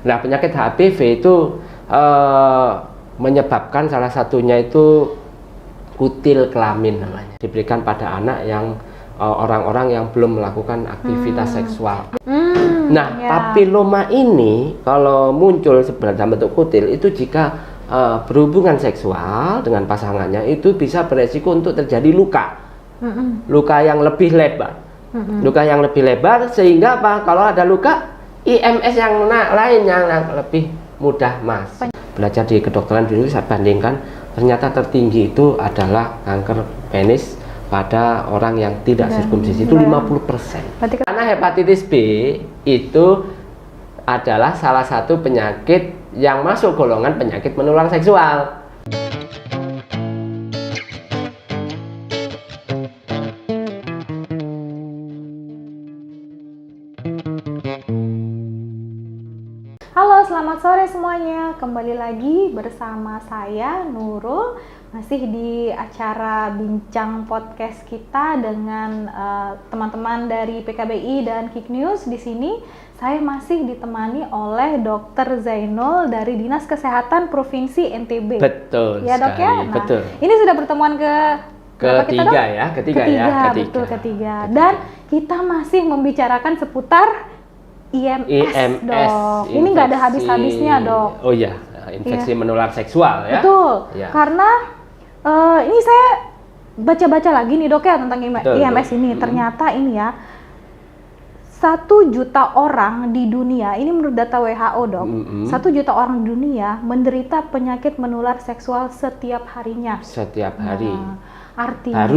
Nah, penyakit HPV itu menyebabkan salah satunya itu kutil kelamin namanya. Diberikan pada anak yang orang-orang yang belum melakukan aktivitas seksual. Nah, papiloma ini kalau muncul sebenarnya dalam bentuk kutil itu jika berhubungan seksual dengan pasangannya itu bisa beresiko untuk terjadi luka. Luka yang lebih lebar. Luka yang lebih lebar sehingga apa? Kalau ada luka, IMS yang lain yang lebih mudah masuk. Belajar di kedokteran dulu saya bandingkan, ternyata tertinggi itu adalah kanker penis pada orang yang tidak sirkumsisi itu 50%. Karena hepatitis B itu adalah salah satu penyakit yang masuk golongan penyakit menular seksual. Halo, selamat sore semuanya. Kembali lagi bersama saya Nurul, masih di acara bincang podcast kita dengan teman-teman dari PKBI dan Kik News. Di sini saya masih ditemani oleh Dr. Zainul dari Dinas Kesehatan Provinsi NTB. Betul ya, Dok, ya? Nah, betul. Ini sudah pertemuan ketiga. Betul, ketiga. Dan kita masih membicarakan seputar IMS, Dok. Ini nggak ada habis-habisnya, Dok. Oh iya, infeksi menular seksual ya. Betul. Ya. Karena ini saya baca-baca lagi nih, Dok, ya, tentang IMS ini. Ternyata ini ya, 1 juta orang di dunia, ini menurut data WHO, Dok. 1 juta orang di dunia menderita penyakit menular seksual setiap harinya. Setiap hari. Artinya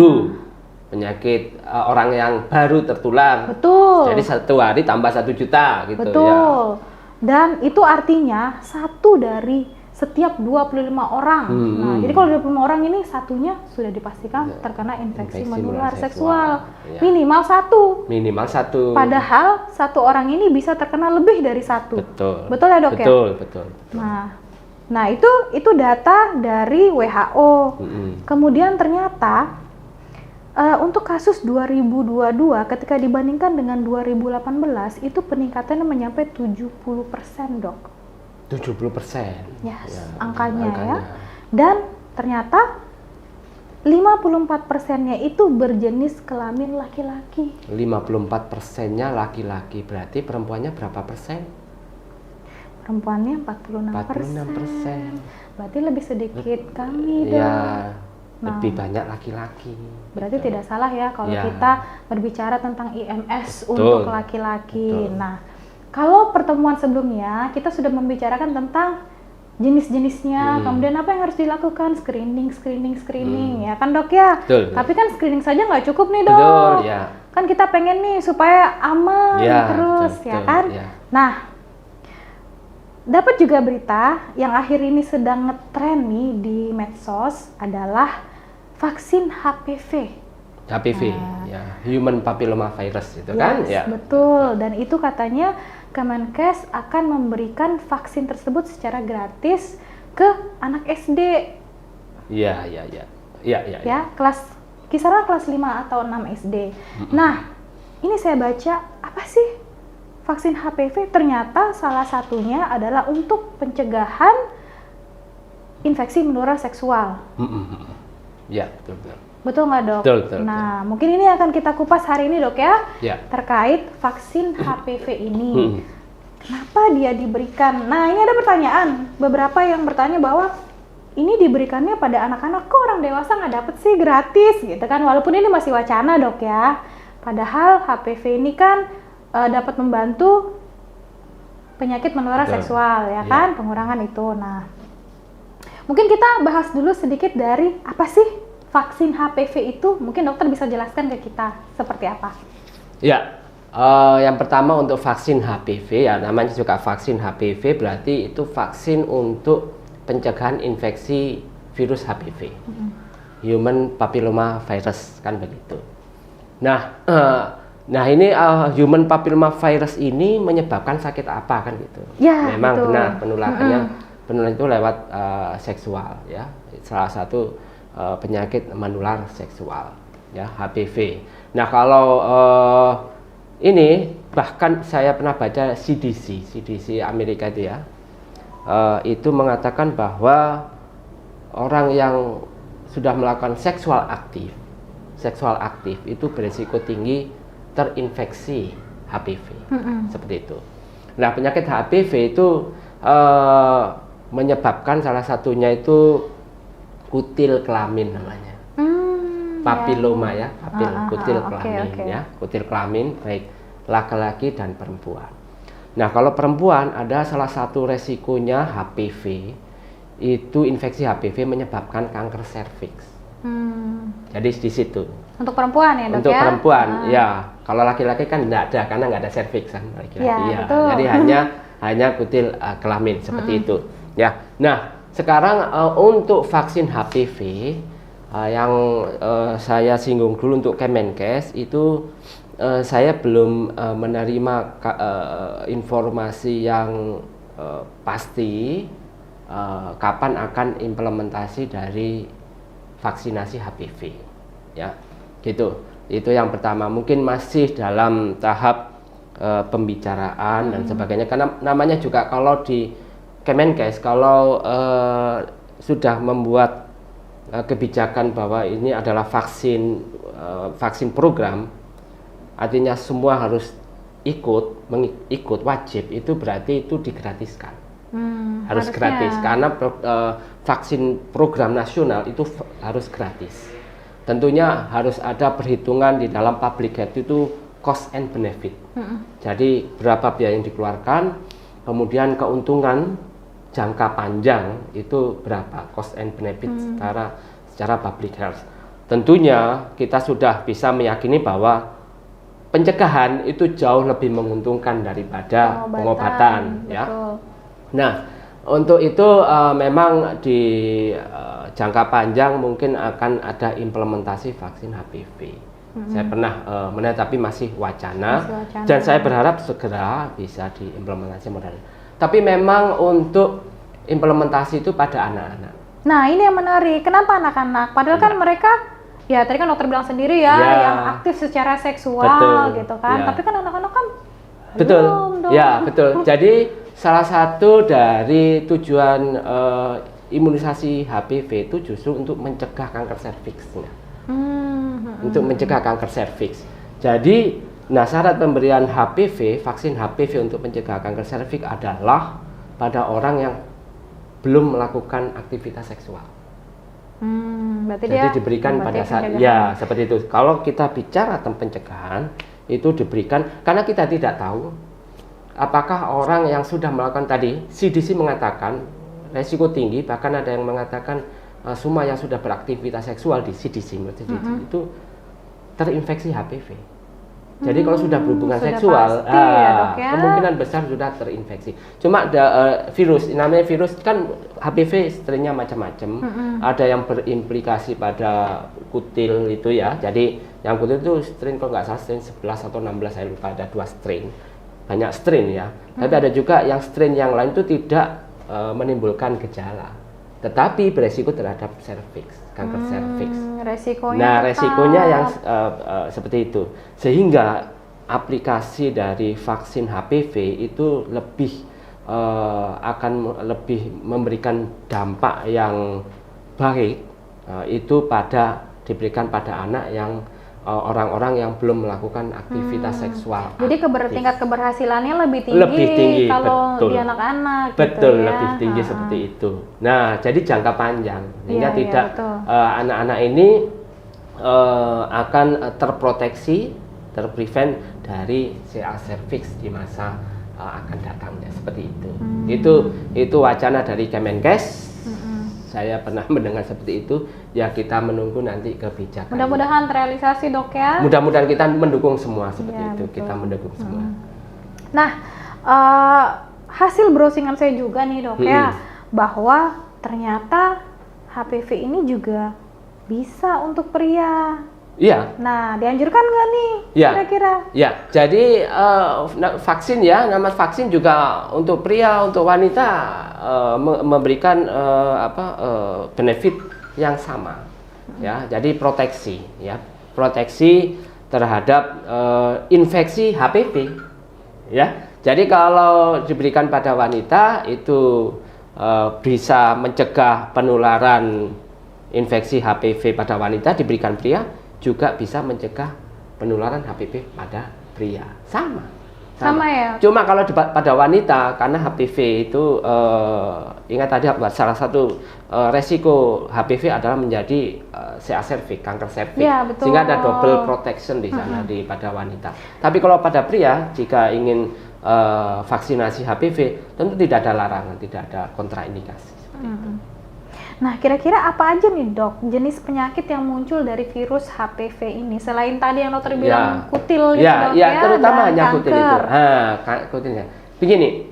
penyakit orang yang baru tertular. Betul. Jadi 1 hari tambah 1 juta gitu. Betul. Ya. Dan itu artinya 1 dari setiap 25 orang. Nah, jadi kalau 25 orang ini satunya sudah dipastikan terkena infeksi menular seksual. Ya. Minimal 1. Minimal 1. Padahal 1 orang ini bisa terkena lebih dari 1. Betul. Betul ya, Dok? Betul. Nah itu data dari WHO. Kemudian ternyata untuk kasus 2022 ketika dibandingkan dengan 2018 itu peningkatannya mencapai 70%, Dok. 70%. Yes, ya, angkanya ya. Dan ternyata 54%-nya itu berjenis kelamin laki-laki. 54%-nya laki-laki. Berarti perempuannya berapa persen? Perempuannya 46%. Berarti lebih sedikit kami, Dok. Ya. Lebih banyak laki-laki. Berarti tidak salah ya kalau kita berbicara tentang IMS untuk laki-laki. Nah, kalau pertemuan sebelumnya kita sudah membicarakan tentang jenis-jenisnya, kemudian apa yang harus dilakukan, screening ya kan, Dok, ya. Betul. Tapi kan screening saja nggak cukup nih, Dok. Betul, ya. Kan kita pengen nih supaya aman terus, ya kan. Ya. Nah, dapat juga berita yang akhir ini sedang ngetren nih di medsos adalah vaksin HPV. Ya, Human Papilloma Virus itu kan? Ya. Betul. Dan itu katanya Kemenkes akan memberikan vaksin tersebut secara gratis ke anak SD. Iya. Ya, kisaran kelas 5 atau 6 SD. Nah, ini saya baca, apa sih vaksin HPV? Ternyata salah satunya adalah untuk pencegahan infeksi menular seksual. Ya, betul. Betul nggak, Dok? Betul. Nah, mungkin ini akan kita kupas hari ini, Dok, ya. Terkait vaksin HPV ini. Kenapa dia diberikan? Nah, ini ada pertanyaan. Beberapa yang bertanya bahwa ini diberikannya pada anak-anak, kok orang dewasa nggak dapet sih gratis gitu kan? Walaupun ini masih wacana, Dok, ya. Padahal HPV ini kan dapat membantu penyakit menular seksual, ya kan? Pengurangan itu. Nah, mungkin kita bahas dulu sedikit dari apa sih vaksin HPV itu. Mungkin dokter bisa jelaskan ke kita seperti apa? Ya, yang pertama untuk vaksin HPV, ya namanya juga vaksin HPV, berarti itu vaksin untuk pencegahan infeksi virus HPV. Human Papilloma Virus, kan begitu. Nah ini Human Papilloma Virus ini menyebabkan sakit apa, kan gitu? Ya, memang betul. Benar penularannya. Penularan itu lewat seksual, ya, salah satu penyakit menular seksual, ya, HPV. Nah kalau ini bahkan saya pernah baca CDC Amerika itu ya, itu mengatakan bahwa orang yang sudah melakukan seksual aktif itu berisiko tinggi terinfeksi HPV, seperti itu. Nah, penyakit HPV itu menyebabkan salah satunya itu kutil kelamin namanya. Papiloma ya, kutil kelamin ya, kutil kelamin baik laki-laki dan perempuan. Nah, kalau perempuan ada salah satu resikonya HPV itu infeksi HPV menyebabkan kanker serviks. Jadi di situ. Untuk perempuan ya, Dok? Untuk perempuan, ya. Kalau laki-laki kan tidak ada karena nggak ada serviks kan laki-laki. Ya. Jadi hanya kutil kelamin seperti itu. Ya. Nah, sekarang untuk vaksin HPV yang saya singgung dulu untuk Kemenkes itu saya belum menerima informasi yang pasti kapan akan implementasi dari vaksinasi HPV, ya, gitu. Itu yang pertama. Mungkin masih dalam tahap pembicaraan dan sebagainya. Karena namanya juga kalau di Kemenkes kalau sudah membuat kebijakan bahwa ini adalah vaksin program, artinya semua harus ikut wajib, itu berarti itu digratiskan. Harus gratis karena vaksin program nasional itu harus gratis. Tentunya harus ada perhitungan di dalam public health itu cost and benefit. Jadi berapa biaya yang dikeluarkan, kemudian keuntungan jangka panjang itu berapa cost and benefit secara public health. Tentunya kita sudah bisa meyakini bahwa pencegahan itu jauh lebih menguntungkan daripada pengobatan, ya. Nah, untuk itu memang di jangka panjang mungkin akan ada implementasi vaksin HPV. Saya pernah tapi masih wacana, dan saya berharap segera bisa diimplementasi modal. Tapi memang untuk implementasi itu pada anak-anak. Nah, ini yang menarik. Kenapa anak-anak? Padahal kan mereka, ya tadi kan dokter bilang sendiri ya, yang aktif secara seksual gitu kan. Tapi kan anak-anak kan belum dong. Ya, betul. Jadi salah satu dari tujuan imunisasi HPV itu justru untuk mencegah kanker serviksnya. Untuk mencegah kanker serviks. Jadi, syarat pemberian HPV, vaksin HPV untuk mencegah kanker serviks adalah pada orang yang belum melakukan aktivitas seksual. Berarti jadi diberikan pada saat seperti itu. Kalau kita bicara tentang pencegahan itu diberikan karena kita tidak tahu apakah orang yang sudah melakukan tadi, CDC mengatakan resiko tinggi, bahkan ada yang mengatakan semua yang sudah beraktivitas seksual di CDC itu terinfeksi HPV. Jadi kalau sudah berhubungan seksual, kemungkinan besar sudah terinfeksi. Cuma virus, namanya virus kan HPV strainnya macam-macam. Ada yang berimplikasi pada kutil itu ya. Jadi yang kutil itu strain kalau nggak salah strain 11 atau 16, saya lupa, ada 2 strain. Banyak strain ya. Tapi ada juga yang strain yang lain itu tidak menimbulkan gejala, tetapi beresiko terhadap serviks, kanker serviks. Resikonya yang seperti itu. Sehingga aplikasi dari vaksin HPV itu akan lebih memberikan dampak yang baik itu diberikan pada anak yang orang-orang yang belum melakukan aktivitas seksual. Jadi tingkat keberhasilannya lebih tinggi kalau di anak-anak. Betul, lebih tinggi seperti itu. Nah, jadi jangka panjang, sehingga anak-anak ini akan terproteksi, terprevent dari CA cervix di masa akan datang, ya, seperti itu. Itu wacana dari Kemenkes. Saya pernah mendengar seperti itu. Ya, kita menunggu nanti kebijakan. Mudah-mudahan terrealisasi, Dok, ya. Mudah-mudahan kita mendukung semua seperti itu. Betul. Kita mendukung semua. Nah, hasil browsingan saya juga nih, Dok, ya, bahwa ternyata HPV ini juga bisa untuk pria. Iya. Nah, dianjurkan nggak nih kira-kira? Ya, jadi vaksin ya, nama vaksin juga untuk pria, untuk wanita memberikan benefit yang sama. Ya, jadi proteksi terhadap infeksi HPV. ya. Jadi kalau diberikan pada wanita itu bisa mencegah penularan infeksi HPV pada wanita, diberikan pria juga bisa mencegah penularan HPV pada pria. Sama ya. Cuma kalau pada wanita, karena HPV itu ingat tadi salah satu resiko HPV adalah menjadi CA cervix, kanker cervix, ya, betul. Sehingga ada double protection di sana pada wanita. Tapi kalau pada pria, jika ingin vaksinasi HPV, tentu tidak ada larangan, tidak ada kontraindikasi. Nah, kira-kira apa aja nih dok jenis penyakit yang muncul dari virus HPV ini selain tadi yang dokter bilang kutil gitu dok ya, terutama hanya kanker. Kutil itu. Kutilnya. Begini,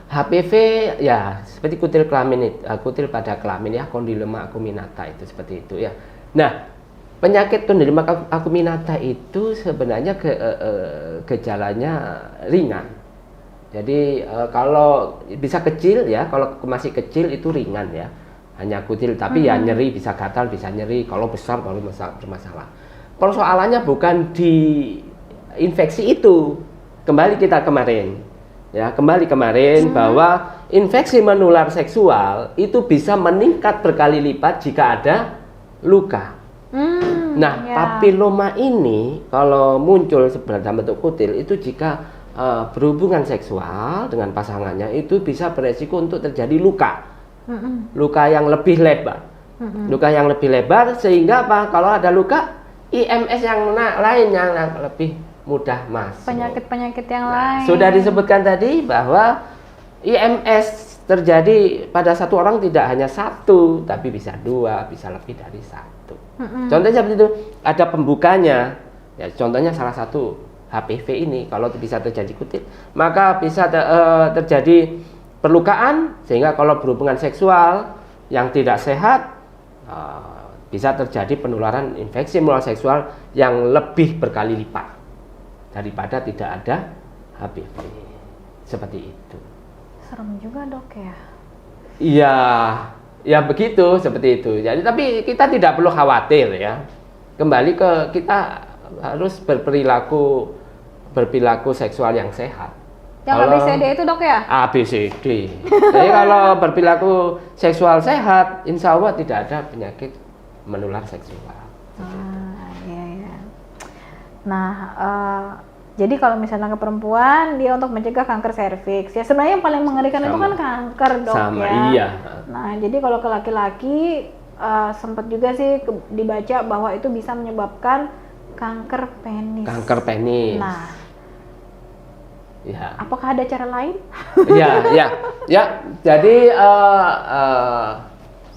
HPV ya seperti kutil kelamin, kutil pada kelamin ya, Condyloma acuminata itu seperti itu ya. Nah, penyakit Condyloma acuminata itu sebenarnya gejalanya ringan. Jadi kalau bisa kecil ya, kalau masih kecil itu ringan ya. Hanya kutil, tapi ya nyeri, bisa gatal, bisa nyeri. Kalau besar baru bermasalah. Persoalannya bukan di infeksi itu. Kembali kemarin bahwa infeksi menular seksual itu bisa meningkat berkali lipat jika ada luka. Papiloma ini kalau muncul dalam bentuk kutil itu jika berhubungan seksual dengan pasangannya itu bisa beresiko untuk terjadi luka. Luka yang lebih lebar, sehingga kalau ada luka IMS yang lain yang lebih mudah masuk. Penyakit yang lain. Sudah disebutkan tadi bahwa IMS terjadi pada satu orang tidak hanya satu, tapi bisa dua, bisa lebih dari satu. Contohnya seperti itu, ada pembukanya. Ya, contohnya salah satu HPV ini kalau bisa terjadi kutil, maka bisa terjadi perlukaan, sehingga kalau berhubungan seksual yang tidak sehat bisa terjadi penularan infeksi menular seksual yang lebih berkali lipat daripada tidak ada HPV. Seperti itu. Serem juga dok ya. Iya, ya begitu, seperti itu. Jadi tapi kita tidak perlu khawatir ya. Kembali ke kita harus berperilaku seksual yang sehat. Yang ABCD itu dok ya? ABCD. Jadi kalau berperilaku seksual sehat, insya Allah tidak ada penyakit menular seksual. Iya. Nah, jadi kalau misalnya ke perempuan, dia untuk mencegah kanker serviks. Ya sebenarnya yang paling mengerikan itu kan kanker dok ya. Iya. Nah, jadi kalau ke laki-laki sempat juga sih dibaca bahwa itu bisa menyebabkan kanker penis. Nah. Ya. Apakah ada cara lain? Ya. Jadi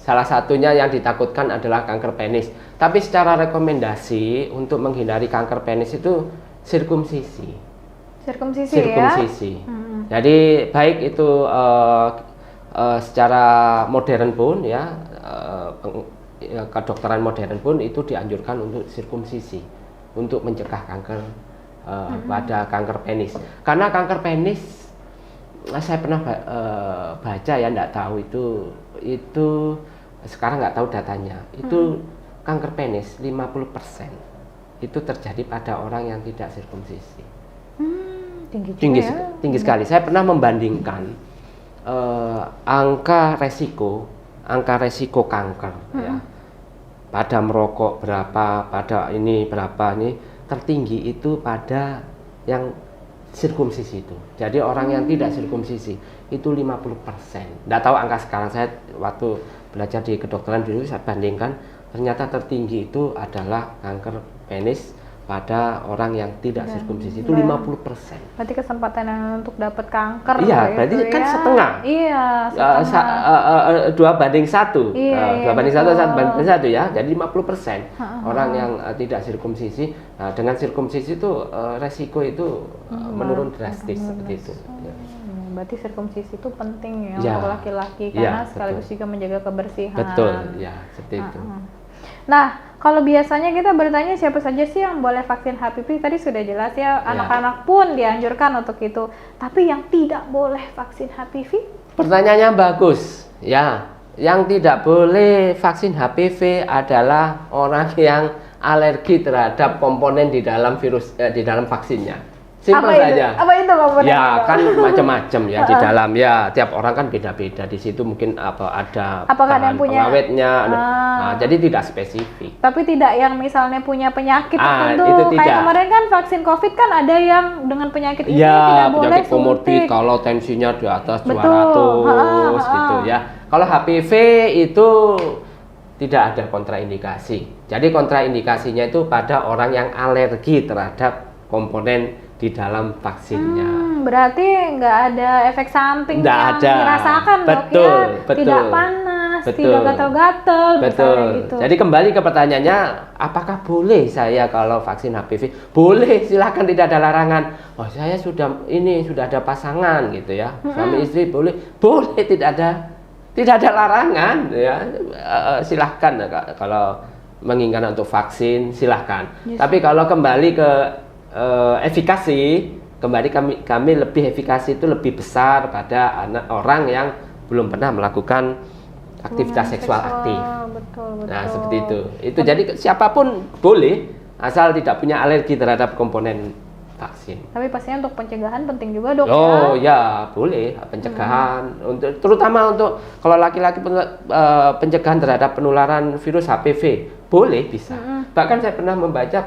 salah satunya yang ditakutkan adalah kanker penis. Tapi secara rekomendasi untuk menghindari kanker penis itu sirkumsisi. Ya? Jadi baik itu secara modern pun ya, kedokteran modern pun itu dianjurkan untuk sirkumsisi untuk mencegah kanker pada kanker penis. Karena kanker penis saya pernah baca ya, enggak tahu itu sekarang nggak tahu datanya. Itu kanker penis 50% itu terjadi pada orang yang tidak sirkumsisi. Tinggi sekali. Saya pernah membandingkan angka resiko kanker ya. Pada merokok berapa, pada ini berapa, ini tertinggi itu pada yang sirkumsisi itu. Jadi orang yang tidak sirkumsisi itu 50%. Nggak tahu angka sekarang, saya waktu belajar di kedokteran dulu saya bandingkan, ternyata tertinggi itu adalah kanker penis pada orang yang tidak sirkumsisi itu 50%. Berarti kesempatan untuk dapat kanker. Iya, berarti kan setengah. Iya, 2:1. Iya, 2:1 ya. Jadi 50% orang yang tidak sirkumsisi. Nah, dengan sirkumsisi itu resiko itu menurun drastis seperti itu. Ya. Berarti sirkumsisi itu penting ya untuk laki-laki karena sekaligus juga menjaga kebersihan. Betul, ya, seperti itu. Nah, kalau biasanya kita bertanya siapa saja sih yang boleh vaksin HPV, tadi sudah jelas ya, anak-anak pun dianjurkan untuk itu. Tapi yang tidak boleh vaksin HPV? Pertanyaannya bagus, ya. Yang tidak boleh vaksin HPV adalah orang yang alergi terhadap komponen di dalam virus, di dalam vaksinnya. Simpel saja. Apa itu komponen? Ya kan macam-macam ya di dalam ya, tiap orang kan beda-beda. Di situ mungkin ada bahan pengawetnya. Nah, jadi tidak spesifik. Tapi tidak yang misalnya punya penyakit tertentu. Itu kayak tidak. Kemarin kan vaksin COVID kan ada yang dengan penyakit ini ya, tidak boleh penyakit komorbid kalau tensinya di atas 200 gitu ya. Kalau HPV itu tidak ada kontraindikasi. Jadi kontraindikasinya itu pada orang yang alergi terhadap komponen di dalam vaksinnya. Berarti nggak ada efek samping yang dirasakan, betul, dok ya? Betul. Tidak panas, betul. tidak gatal-gatal, betul. Gitu. Jadi kembali ke pertanyaannya, apakah boleh saya kalau vaksin HPV? Boleh, silakan, tidak ada larangan. Oh, saya sudah ada pasangan gitu ya, suami istri boleh, tidak ada larangan ya. Silahkan kalau menginginkan untuk vaksin, silahkan. Yes. Tapi kalau kembali ke efikasi, kami lebih efikasi itu lebih besar pada orang yang belum pernah melakukan aktivitas seksual aktif. Betul. Nah, seperti itu. Jadi siapapun boleh asal tidak punya alergi terhadap komponen vaksin. Tapi pastinya untuk pencegahan penting juga, dok. Ya boleh pencegahan. Terutama untuk kalau laki-laki pencegahan terhadap penularan virus HPV boleh, bisa. Bahkan saya pernah membaca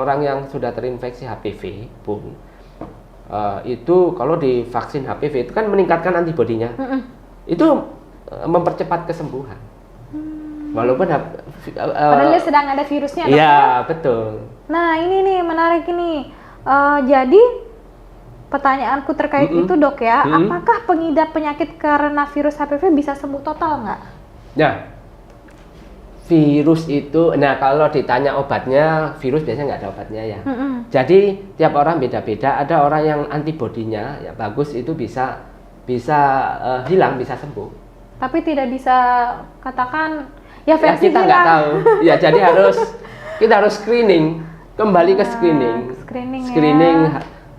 orang yang sudah terinfeksi HPV pun itu kalau di vaksin HPV itu kan meningkatkan antibodinya. Itu mempercepat kesembuhan. Walaupun padahal dia sedang ada virusnya. Iya, betul. Nah, ini nih menarik ini. Jadi pertanyaanku terkait itu, dok ya, apakah pengidap penyakit karena virus HPV bisa sembuh total nggak? Nah, virus itu, kalau ditanya obatnya, virus biasanya nggak ada obatnya ya. Jadi tiap orang beda-beda. Ada orang yang antibodinya ya bagus, itu bisa hilang, bisa sembuh. Tapi tidak bisa katakan ya versi kita nggak tahu. Ya jadi kita harus screening, kembali ke screening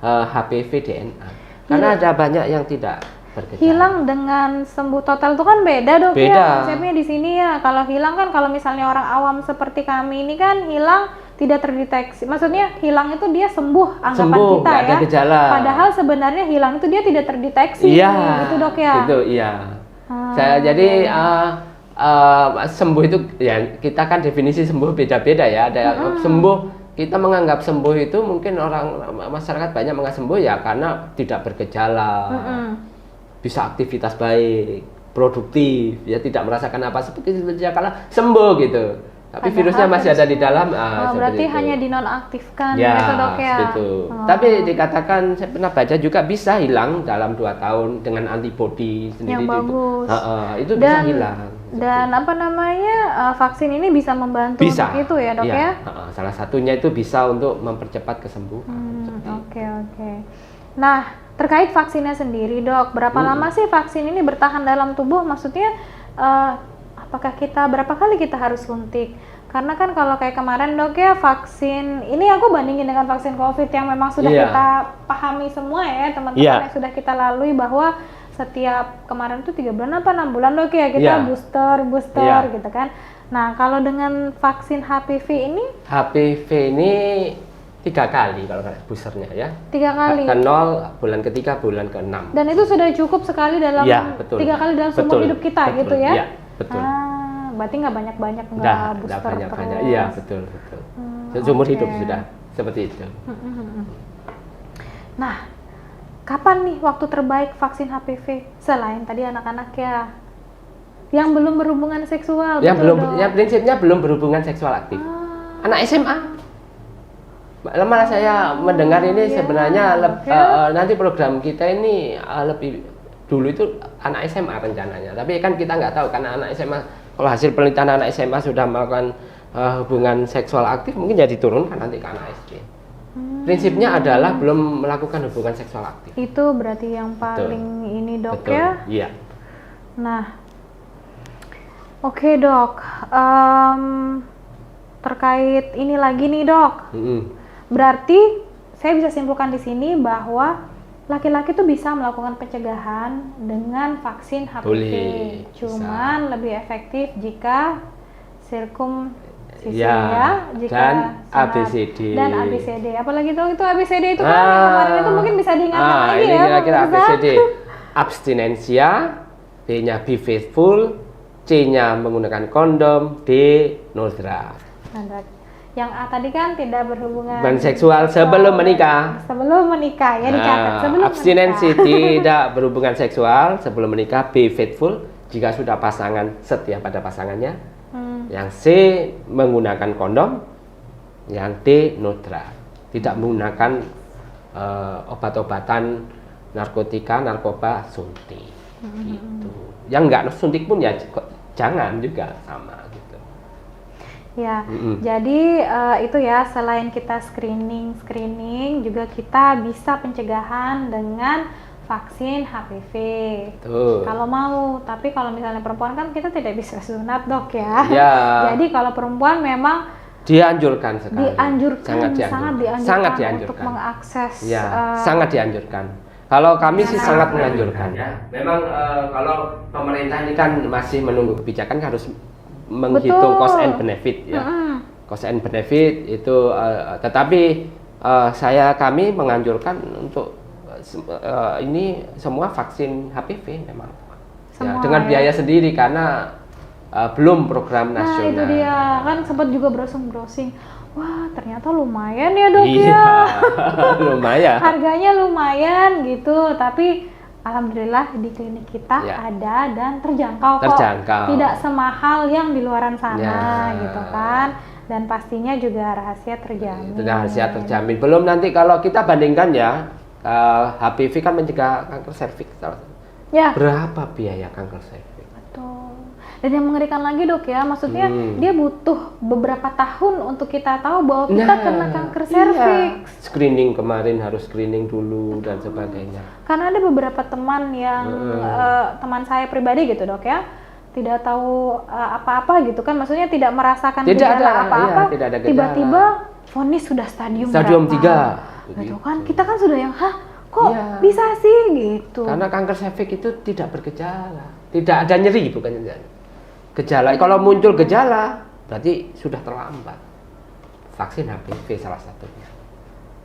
HPV DNA. Karena ada banyak yang tidak bergejala. Hilang dengan sembuh total itu kan beda, dok. Beda. Ya konsepnya di sini ya. Kalau hilang kan, kalau misalnya orang awam seperti kami ini kan hilang tidak terdeteksi. Maksudnya hilang itu dia sembuh, anggapan kita ada ya. Gejala. Padahal sebenarnya hilang itu dia tidak terdeteksi. Iya. Gitu, dok ya. Itu iya. Jadi sembuh itu ya, kita kan definisi sembuh beda-beda ya. Ada sembuh, kita menganggap sembuh itu mungkin masyarakat banyak menganggap sembuh ya karena tidak bergejala. Bisa aktivitas baik, produktif, ya tidak merasakan apa seperti karena sembuh gitu. Tapi padahal virusnya masih ada di dalam. Berarti itu hanya dinonaktifkan ya, dok ya. Gitu. Tapi dikatakan, saya pernah baca juga bisa hilang dalam 2 tahun dengan antibodi sendiri. Yang bagus. Itu bisa hilang. Dan vaksin ini bisa membantu untuk itu ya, dok ya? Salah satunya itu bisa untuk mempercepat kesembuhan. Oke. Nah, terkait vaksinnya sendiri, dok, berapa lama sih vaksin ini bertahan dalam tubuh? Maksudnya apakah berapa kali kita harus suntik? Karena kan kalau kayak kemarin, dok ya, vaksin ini aku bandingin dengan vaksin COVID yang memang sudah kita pahami semua ya, teman-teman yang sudah kita lalui, bahwa setiap kemarin tuh 3 bulan apa 6 bulan, dok ya, kita booster gitu kan. Nah, kalau dengan vaksin HPV ini 3 kali kalau boosternya ya. 3 kali. Ke 0, bulan ke-3, bulan ke-6. Dan itu sudah cukup sekali dalam 3 kali dalam seumur hidup kita gitu ya? Iya, betul. Berarti nggak banyak-banyak nggak booster banyak-banyak. Iya, betul. Seumur hidup sudah seperti itu. Nah, kapan nih waktu terbaik vaksin HPV selain tadi anak-anak ya yang belum berhubungan seksual? Prinsipnya belum berhubungan seksual aktif. Anak SMA. Malah saya mendengar ini sebenarnya nanti program kita ini lebih dulu itu anak SMA rencananya. Tapi kan kita nggak tahu, karena anak SMA, kalau hasil penelitian anak SMA sudah melakukan hubungan seksual aktif, mungkin jadi diturunkan nanti ke anak SD. Prinsipnya adalah belum melakukan hubungan seksual aktif. Itu berarti yang paling ini, dok. Betul. Ya? Iya. Nah, oke, dok. Terkait ini lagi nih, dok. Berarti saya bisa simpulkan di sini bahwa laki-laki tuh bisa melakukan pencegahan dengan vaksin HPV. Boleh, cuman bisa lebih efektif jika jika dan sangat, ABCD. Dan ABCD. Apalagi dong itu ABCD itu kan yang kemarin itu mungkin bisa diingatkan lagi ini ya. kira-kira ABCD. Abstinensia, B-nya be faithful, C-nya menggunakan kondom, D no drug. Yang A tadi kan tidak berhubungan seksual sebelum menikah. Sebelum menikah ya dicatat. Sebelum abstinensi menikah. tidak berhubungan seksual sebelum menikah. B faithful jika sudah pasangan setia pada pasangannya. Yang C menggunakan kondom. Yang D no drug, tidak menggunakan obat-obatan narkotika, narkoba, suntik. Gitu. Yang enggak suntik pun ya jangan juga sama gitu. Ya, jadi itu ya, selain kita screening juga kita bisa pencegahan dengan vaksin HPV. Kalau mau, tapi kalau misalnya perempuan kan kita tidak bisa sunat dok ya. Jadi kalau perempuan memang dianjurkan sekali. Sangat dianjurkan untuk mengakses. Sangat dianjurkan. Kalau kami sih sangat menganjurkan ya. Memang kalau pemerintah ini kan masih menunggu kebijakan, harus menghitung cost and benefit ya. Cost and benefit itu tetapi kami menganjurkan untuk ini semua vaksin HPV memang. Ya, dengan biaya sendiri karena belum program nasional. Nah, itu dia. Kan sempat juga browsing. Wah, ternyata lumayan ya dok ya. Lumayan. Harganya lumayan gitu, tapi alhamdulillah di klinik kita ada dan terjangkau kok. Tidak semahal yang di luaran sana gitu kan. Dan pastinya juga rahasia terjamin. Rahasia terjamin. Belum nanti kalau kita bandingkan ya, HPV kan mencegah kanker serviks. Ya. Berapa biaya kanker serviks? Betul. Dan yang mengerikan lagi dok ya, maksudnya dia butuh beberapa tahun untuk kita tahu bahwa kita kena kanker serviks. Screening kemarin harus screening dulu dan sebagainya. Karena ada beberapa teman yang teman saya pribadi gitu dok ya, tidak tahu apa-apa gitu kan, maksudnya tidak merasakan gejala apa-apa, tiba-tiba vonis sudah stadium 3. Gitu kan, kita kan sudah yang kok bisa sih gitu. Karena kanker serviks itu tidak bergejala, tidak ada nyeri, bukan gejala. Kalau muncul gejala berarti sudah terlambat. Vaksin HPV salah satunya.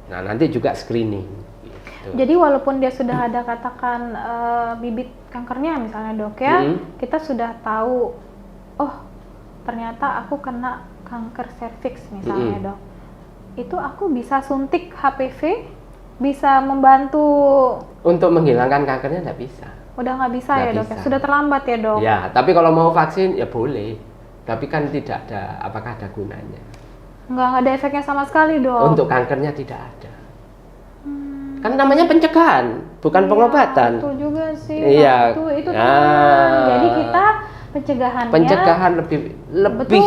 Nah, nanti juga screening gitu. Jadi walaupun dia sudah ada katakan bibit kankernya misalnya dok ya, kita sudah tahu, oh ternyata aku kena kanker serviks misalnya dok. Itu aku bisa suntik HPV, bisa membantu untuk menghilangkan kankernya? Nggak bisa. Udah nggak bisa ya dok ya? Sudah terlambat ya dok? Ya, tapi kalau mau vaksin ya boleh, tapi kan tidak ada, apakah ada gunanya? Nggak ada efeknya sama sekali dok? Untuk kankernya tidak ada. Kan namanya pencegahan, bukan pengobatan. Itu juga sih. Iya. Itu jadi kita pencegahan lebih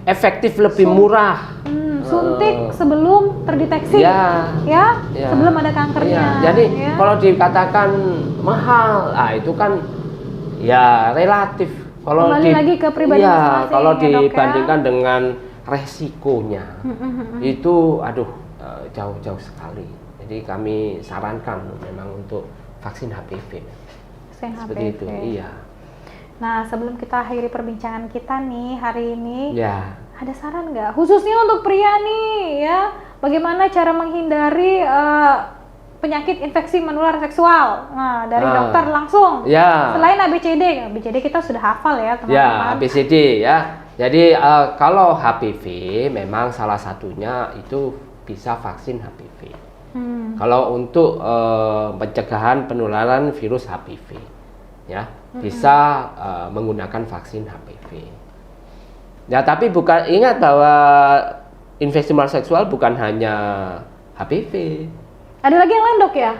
efektif, lebih murah. Suntik sebelum terdeteksi, sebelum ada kankernya. Jadi kalau dikatakan mahal, itu kan ya relatif. Kalau lagi ke pribadi masing-masing. Kalau dibandingkan dengan resikonya, itu jauh-jauh sekali. Jadi kami sarankan memang untuk vaksin HPV. Seperti itu, iya. Nah, sebelum kita akhiri perbincangan kita nih hari ini, ada saran nggak khususnya untuk pria nih ya, bagaimana cara menghindari penyakit infeksi menular seksual? Nah, dari dokter langsung. Selain ABCD kita sudah hafal ya teman-teman. ABCD ya. Jadi kalau HPV memang salah satunya itu bisa vaksin HPV. Kalau untuk pencegahan penularan virus HPV, ya bisa menggunakan vaksin HPV. Ya, tapi ingat bahwa infeksi menular seksual bukan hanya HPV. Ada lagi yang lain dok ya?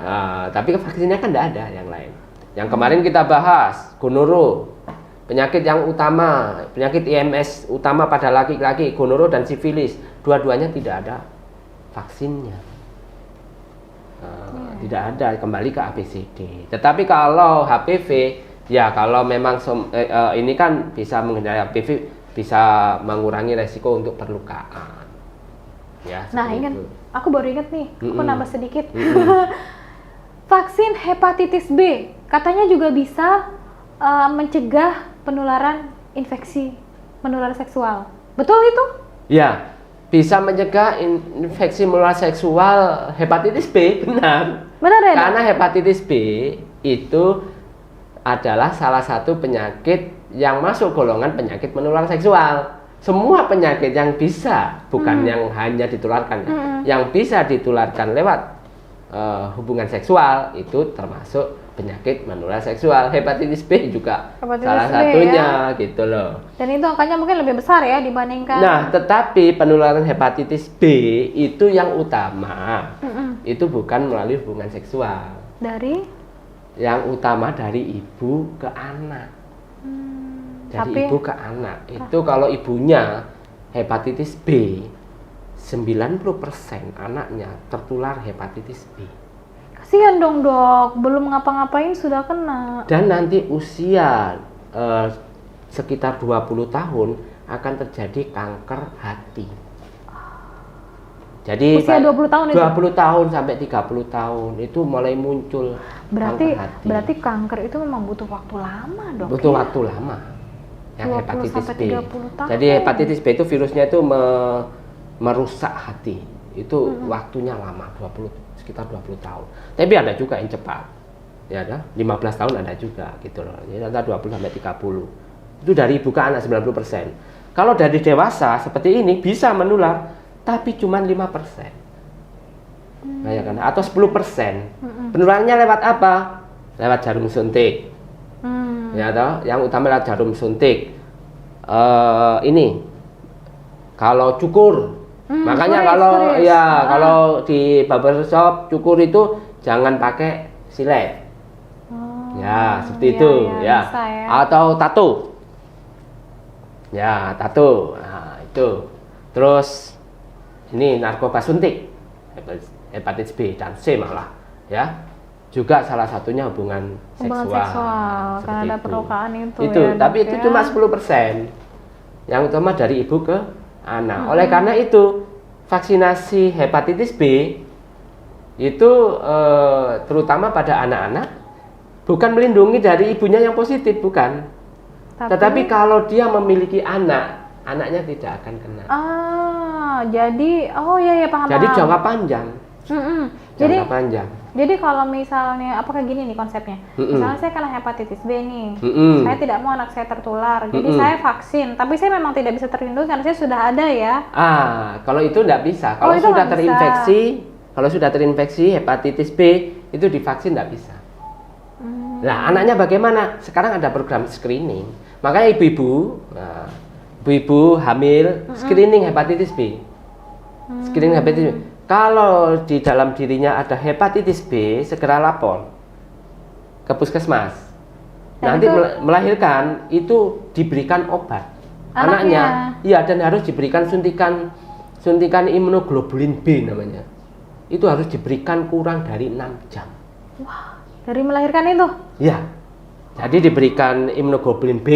Tapi vaksinnya kan tidak ada yang lain. Yang kemarin kita bahas, gonoro, penyakit yang utama, penyakit IMS utama pada laki-laki, gonoro dan sifilis, dua-duanya tidak ada vaksinnya. Tidak ada, kembali ke ABCD. Tetapi kalau HPV, ya kalau memang ini kan bisa menghindari HPV, bisa mengurangi resiko untuk perlukaan. Ya, nah, aku baru ingat nih, aku nambah sedikit. Vaksin hepatitis B katanya juga bisa mencegah penularan infeksi menular seksual. Betul itu? Ya, bisa mencegah infeksi menular seksual hepatitis B, benar. Benar ya? Karena hepatitis B itu adalah salah satu penyakit yang masuk golongan penyakit menular seksual. Semua penyakit yang bisa, bukan yang hanya ditularkan, yang bisa ditularkan lewat hubungan seksual itu termasuk penyakit menular seksual. Hepatitis B juga salah satunya ya? Gitu loh. Dan itu angkanya mungkin lebih besar ya dibandingkan. Nah, tetapi penularan hepatitis B itu yang utama itu bukan melalui hubungan seksual. Dari? Yang utama dari ibu ke anak. Dari ibu ke anak. Itu kalau ibunya hepatitis B, 90% anaknya tertular hepatitis B. Kasihan dong dok, belum ngapa-ngapain sudah kena. Dan nanti usia sekitar 20 tahun akan terjadi kanker hati. Jadi usia 20 tahun 20 tahun sampai 30 tahun itu mulai muncul berarti, kanker hati. Berarti kanker itu memang butuh waktu lama dok. Butuh waktu lama. Yang hepatitis B. Jadi hepatitis B itu virusnya itu merusak hati. Itu waktunya lama, sekitar 20 tahun. Tapi ada juga yang cepat. Ya ada, 15 tahun ada juga gitu loh. Jadi antara 20 sampai 30. Itu dari ibu ke anak 90%. Kalau dari dewasa seperti ini bisa menular tapi cuma 5%. Nah, ya kan? Atau 10%. Penularannya lewat apa? Lewat jarum suntik. Ya toh, yang utama lewat jarum suntik. Ini kalau cukur. Makanya kalau di barbershop cukur itu jangan pakai silet. Ya, seperti itu ya. Atau tato. Ya, tato. Nah, itu. Terus ini narkoba suntik. Hepatitis B dan C malah, ya. Juga salah satunya hubungan seksual. Karena ada perlukaan itu ya, tapi itu ya? cuma 10%. Yang utama dari ibu ke anak. Oleh karena itu vaksinasi hepatitis B itu terutama pada anak-anak bukan melindungi dari ibunya yang positif, bukan. Tetapi kalau dia memiliki anak, anaknya tidak akan kena. Jadi paham. Jadi jangka panjang. Jangka panjang. Jadi kalau misalnya, apakah gini nih konsepnya? Misalnya saya kena hepatitis B nih, saya tidak mau anak saya tertular, jadi saya vaksin, tapi saya memang tidak bisa terlindungi karena saya sudah ada ya. Kalau itu tidak bisa. Kalau sudah terinfeksi, kalau sudah terinfeksi hepatitis B itu divaksin tidak bisa. Nah, anaknya bagaimana? Sekarang ada program screening, makanya ibu-ibu hamil screening hepatitis B, screening hepatitis B. Kalau di dalam dirinya ada hepatitis B, segera lapor ke puskesmas. Nanti melahirkan itu diberikan obat anaknya. Iya, dan harus diberikan suntikan imunoglobulin B namanya. Itu harus diberikan kurang dari 6 jam. Wah, dari melahirkan itu? Iya. Jadi diberikan imunoglobulin B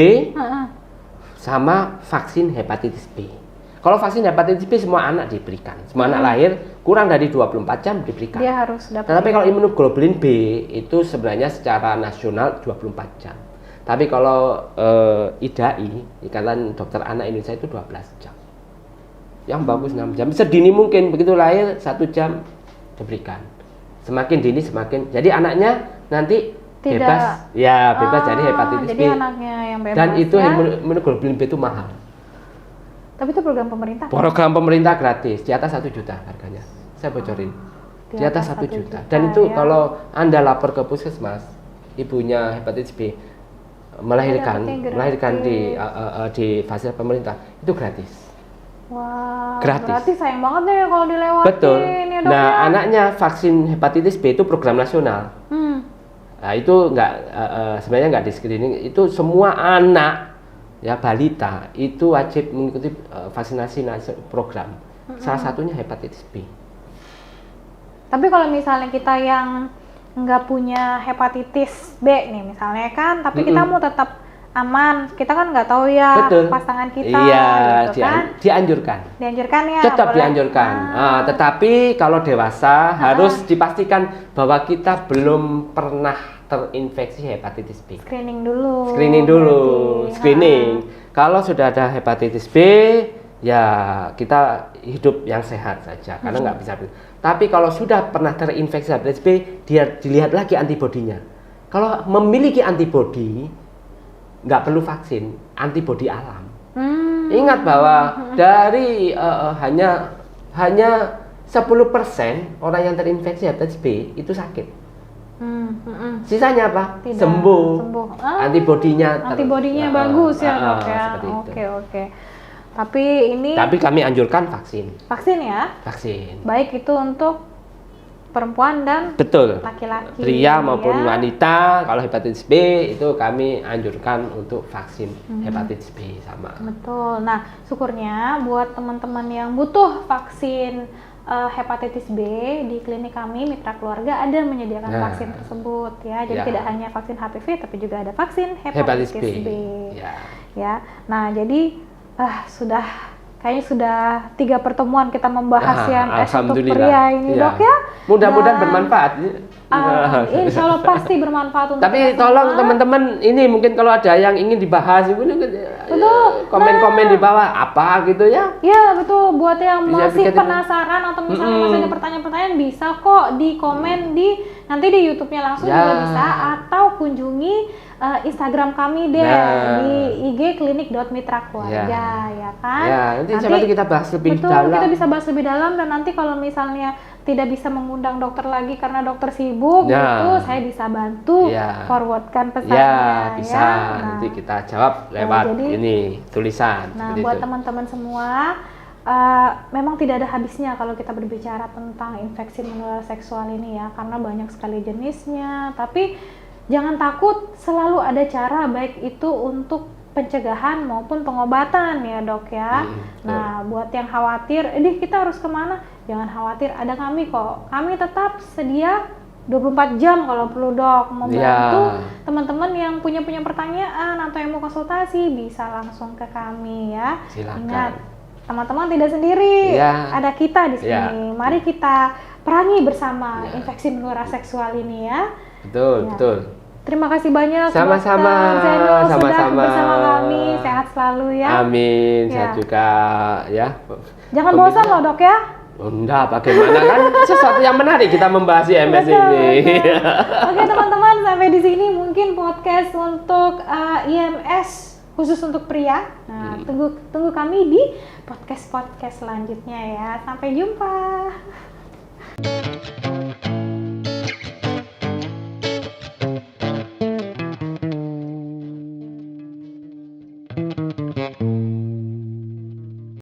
sama vaksin hepatitis B. Kalau vaksin hepatitis B semua anak diberikan. Semua anak lahir kurang dari 24 jam diberikan. Dia harus dapat. Tetapi kalau imunoglobulin B itu sebenarnya secara nasional 24 jam. Tapi kalau IDAI, Ikatan Dokter Anak Indonesia itu 12 jam. Yang bagus 6 jam. Sedini mungkin, begitu lahir 1 jam diberikan. Semakin dini semakin. Jadi anaknya nanti bebas. Ya, bebas dari hepatitis B. Jadi anaknya yang bebas. Dan itu imunoglobulin B itu mahal. Tapi itu program pemerintah. Program pemerintah gratis, di atas 1 juta harganya. Saya bocorin. Di atas 1 juta. Dan itu ya. Kalau Anda lapor ke puskesmas, ibunya hepatitis B melahirkan di fasilitas pemerintah, itu gratis. Wah, gratis. Berarti sayang banget deh kalau dilewatin. Betul. Ya, dok, nah, ya. Anaknya vaksin hepatitis B itu program nasional. Nah, itu sebenarnya nggak di screening. Itu semua anak ya balita itu wajib mengikuti vaksinasi program. Salah satunya hepatitis B. Tapi kalau misalnya kita yang nggak punya hepatitis B nih misalnya kan, tapi kita mau tetap aman, kita kan nggak tahu ya. Betul. Pasangan kita. Iya, gitu kan? dianjurkan. Dianjurkan ya. Tetap dianjurkan. Tetapi kalau dewasa harus dipastikan bahwa kita belum pernah terinfeksi hepatitis B. Screening dulu. Screening. Kalau sudah ada hepatitis B, ya kita hidup yang sehat saja karena nggak bisa. Tapi kalau sudah pernah terinfeksi hepatitis B, dia dilihat lagi antibodinya. Kalau memiliki antibodi, nggak perlu vaksin, antibodi alam. Ingat bahwa dari hanya 10% orang yang terinfeksi hepatitis B itu sakit. Sisanya apa? Sembuh. Antibodinya bagus ya, Dok ya. Oke. Tapi kami anjurkan vaksin. Vaksin ya? Vaksin. Baik itu untuk perempuan dan betul, laki-laki. Pria maupun wanita, kalau hepatitis B itu kami anjurkan untuk vaksin hepatitis B sama. Betul. Nah, syukurnya buat teman-teman yang butuh vaksin hepatitis B di klinik kami Mitra Keluarga ada menyediakan vaksin tersebut ya. Jadi tidak hanya vaksin HPV tapi juga ada vaksin hepatitis B. Ya. Nah, jadi kayaknya sudah 3 pertemuan kita membahas yang untuk pria ini, Dok ya. Mudah-mudahan bermanfaat. Insya Allah pasti bermanfaat untuk tapi tolong teman-teman ini mungkin kalau ada yang ingin dibahas komen-komen di bawah apa gitu ya. Ya betul, buat yang masih penasaran atau misalnya masih ada pertanyaan-pertanyaan bisa kok di komen nanti di YouTube-nya langsung juga bisa, atau kunjungi Instagram kami deh di IG klinik.mitrakeluarga ya kan. Ya, nanti kita bahas lebih dalam. Kita bisa bahas lebih dalam, dan nanti kalau misalnya tidak bisa mengundang dokter lagi karena dokter sibuk gitu, saya bisa bantu forwardkan pesannya. Bisa. Nanti kita jawab lewat tulisan. Nah, buat teman-teman semua, memang tidak ada habisnya kalau kita berbicara tentang infeksi menular seksual ini ya, karena banyak sekali jenisnya. Tapi jangan takut, selalu ada cara, baik itu untuk pencegahan maupun pengobatan ya, Dok ya. Nah, buat yang khawatir, kita harus kemana? Jangan khawatir, ada kami kok. Kami tetap sedia 24 jam kalau perlu, Dok, membantu teman-teman yang punya pertanyaan atau yang mau konsultasi bisa langsung ke kami ya. Silakan. Ingat, teman-teman tidak sendiri, ada kita di sini. Mari kita perangi bersama infeksi menular seksual ini ya. Betul. Terima kasih banyak, sama-sama. Dr. Zeno sudah bersama kami. Sehat selalu ya. Amin. Sehat juga ya. Jangan bosan loh, Dok ya. Enggak, bagaimana kan sesuatu yang menarik kita membahas IMS ini. Oke teman-teman, sampai di sini mungkin podcast untuk IMS khusus untuk pria. Nah, tunggu kami di podcast selanjutnya ya. Sampai jumpa.